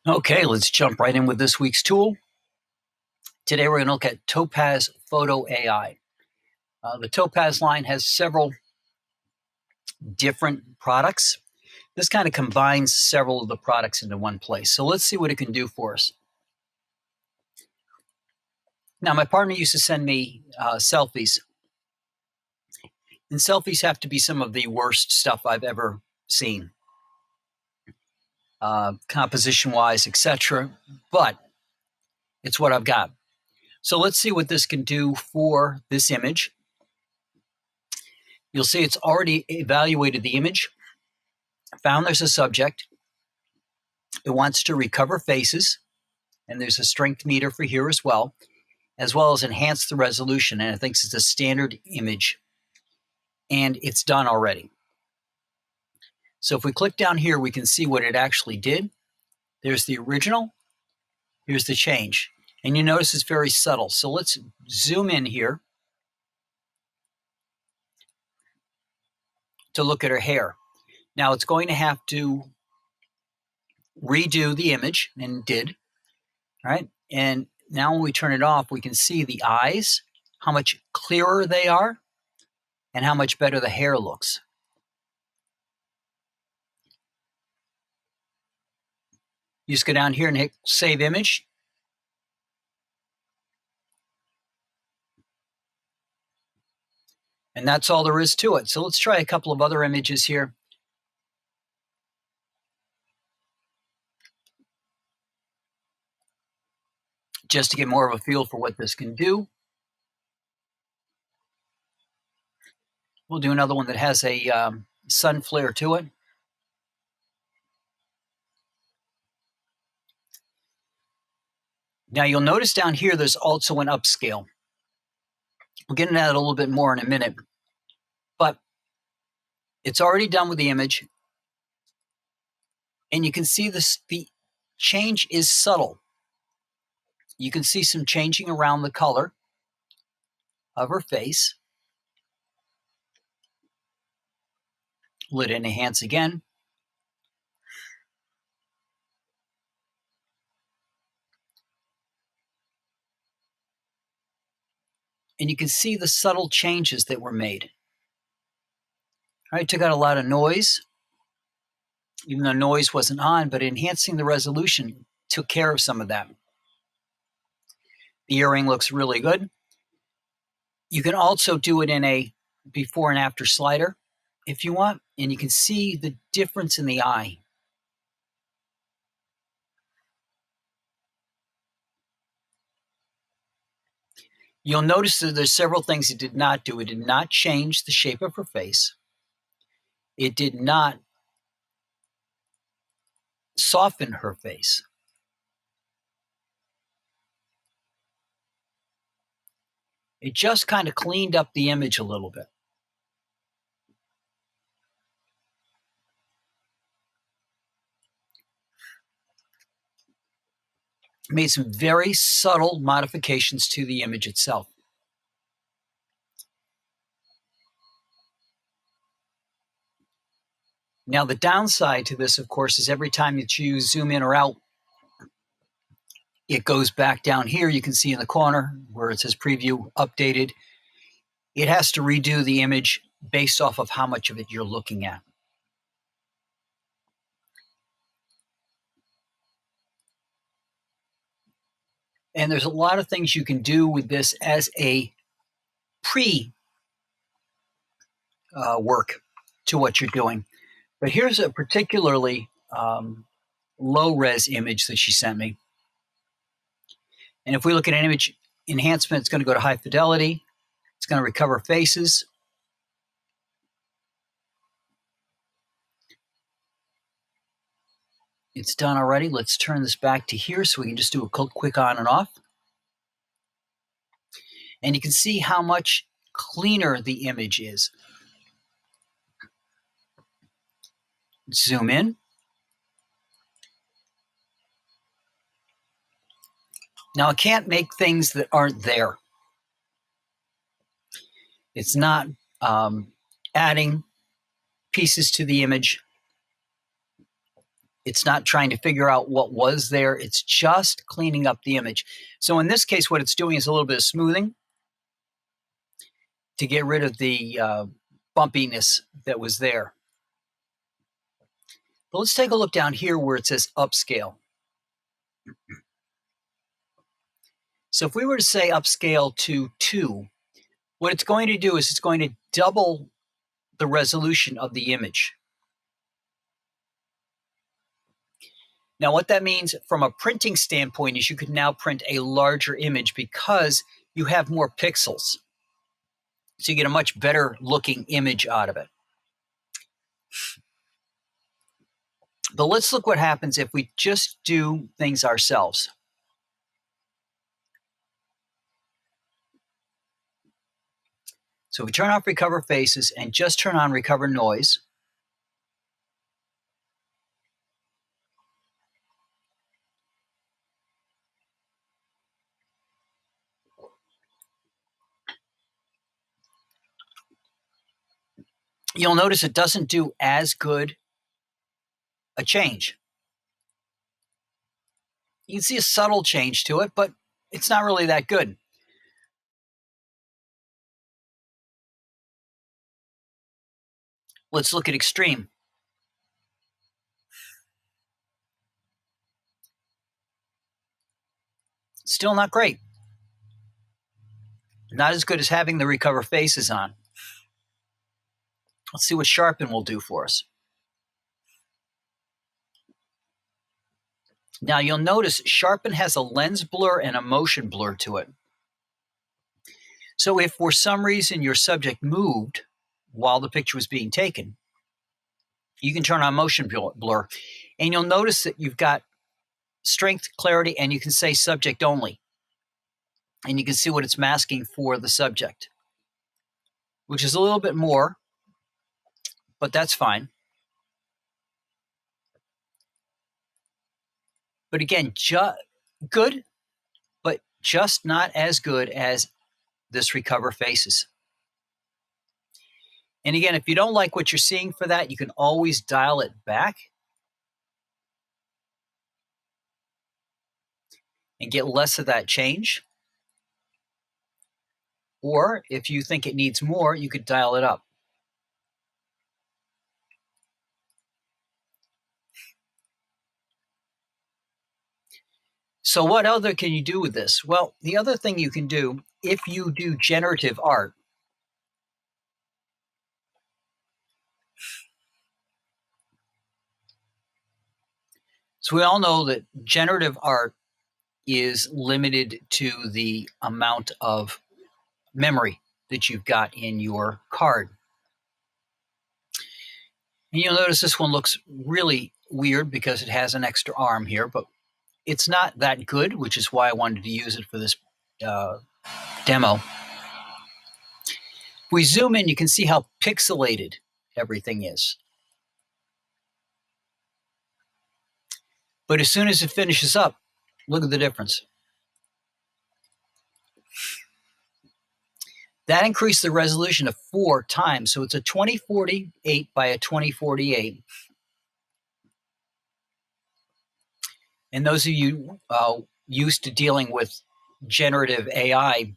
Okay, let's jump right in with this week's tool. Today we're going to look at Topaz Photo AI. The Topaz line has several different products. This kind of combines several of the products into one place. So let's see what it can do for us. Now, my partner used to send me selfies. And selfies have to be some of the worst stuff I've ever seen, composition-wise, etc. But it's what I've got. So let's see what this can do for this image. You'll see it's already evaluated the image, found there's a subject. It wants to recover faces, and there's a strength meter for here as well as enhance the resolution, and it thinks it's a standard image, and it's done already. So if we click down here, we can see what it actually did. There's the original, here's the change, and you notice it's very subtle. So let's zoom in here to look at her hair. Now it's going to have to redo the image, and it did. All right, and now when we turn it off, we can see the eyes, how much clearer they are, and how much better the hair looks. You just go down here and hit Save Image. And that's all there is to it. So let's try a couple of other images here. Just to get more of a feel for what this can do. We'll do another one that has a sun flare to it. Now you'll notice down here there's also an upscale. We'll get into that a little bit more in a minute. But it's already done with the image. And you can see this, the change is subtle. You can see some changing around the color of her face. Let it enhance again. And you can see the subtle changes that were made. All right, took out a lot of noise, even though noise wasn't on, but enhancing the resolution took care of some of that. The earring looks really good. You can also do it in a before and after slider if you want, and you can see the difference in the eye. You'll notice that there's several things it did not do. It did not change the shape of her face. It did not soften her face. It just kind of cleaned up the image a little bit. Made some very subtle modifications to the image itself. Now, the downside to this, of course, is every time that you zoom in or out, it goes back down here. You can see in the corner where it says preview updated. It has to redo the image based off of how much of it you're looking at. And there's a lot of things you can do with this as a work to what you're doing. But here's a particularly low-res image that she sent me. And if we look at an image enhancement, it's going to go to high fidelity. It's going to recover faces. It's done already. Let's turn this back to here so we can just do a quick on and off. And you can see how much cleaner the image is. Zoom in. Now, it can't make things that aren't there. It's not adding pieces to the image. It's not trying to figure out what was there. It's just cleaning up the image. So in this case, what it's doing is a little bit of smoothing to get rid of the bumpiness that was there. But let's take a look down here where it says upscale. So if we were to say upscale to 2, what it's going to do is it's going to double the resolution of the image. Now, what that means from a printing standpoint is you can now print a larger image because you have more pixels. So you get a much better looking image out of it. But let's look what happens if we just do things ourselves. So if we turn off Recover Faces and just turn on Recover Noise, you'll notice it doesn't do as good a change. You can see a subtle change to it, but it's not really that good. Let's look at Extreme. Still not great. Not as good as having the Recover Faces on. Let's see what Sharpen will do for us. Now you'll notice Sharpen has a lens blur and a motion blur to it. So if for some reason your subject moved while the picture was being taken, you can turn on motion blur, and you'll notice that you've got strength, clarity, and you can say subject only. And you can see what it's masking for the subject, which is a little bit more, but that's fine. But again, good, but just not as good as this Recover Faces. And again, if you don't like what you're seeing for that, you can always dial it back and get less of that change. Or if you think it needs more, you could dial it up. So what other can you do with this? Well, the other thing you can do, if you do generative art, so we all know that generative art is limited to the amount of memory that you've got in your card. And you'll notice this one looks really weird because it has an extra arm here, but it's not that good, which is why I wanted to use it for this demo. If we zoom in, you can see how pixelated everything is. But as soon as it finishes up, look at the difference. That increased the resolution of 4 times. So it's a 2048 by a 2048. And those of you used to dealing with generative AI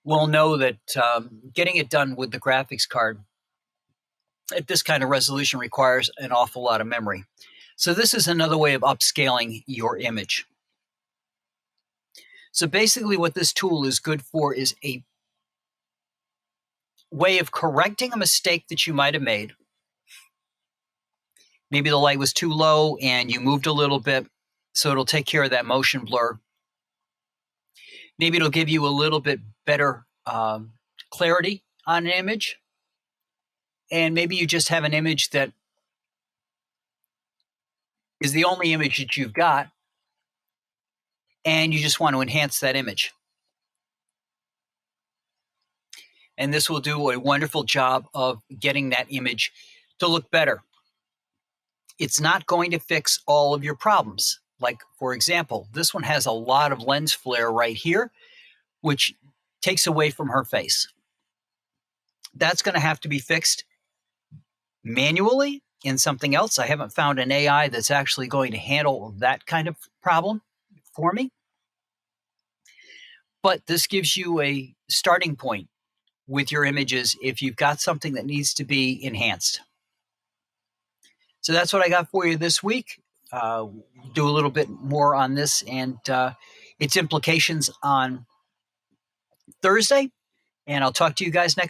will know that getting it done with the graphics card at this kind of resolution requires an awful lot of memory. So this is another way of upscaling your image. So basically what this tool is good for is a way of correcting a mistake that you might have made. Maybe the light was too low and you moved a little bit, so it'll take care of that motion blur. Maybe it'll give you a little bit better clarity on an image. And maybe you just have an image that is the only image that you've got, and you just want to enhance that image. And this will do a wonderful job of getting that image to look better. It's not going to fix all of your problems. Like, for example, this one has a lot of lens flare right here, which takes away from her face. That's going to have to be fixed manually in something else. I haven't found an AI that's actually going to handle that kind of problem for me. But this gives you a starting point with your images if you've got something that needs to be enhanced. So that's what I got for you this week. Do a little bit more on this and its implications on Thursday. And I'll talk to you guys next week.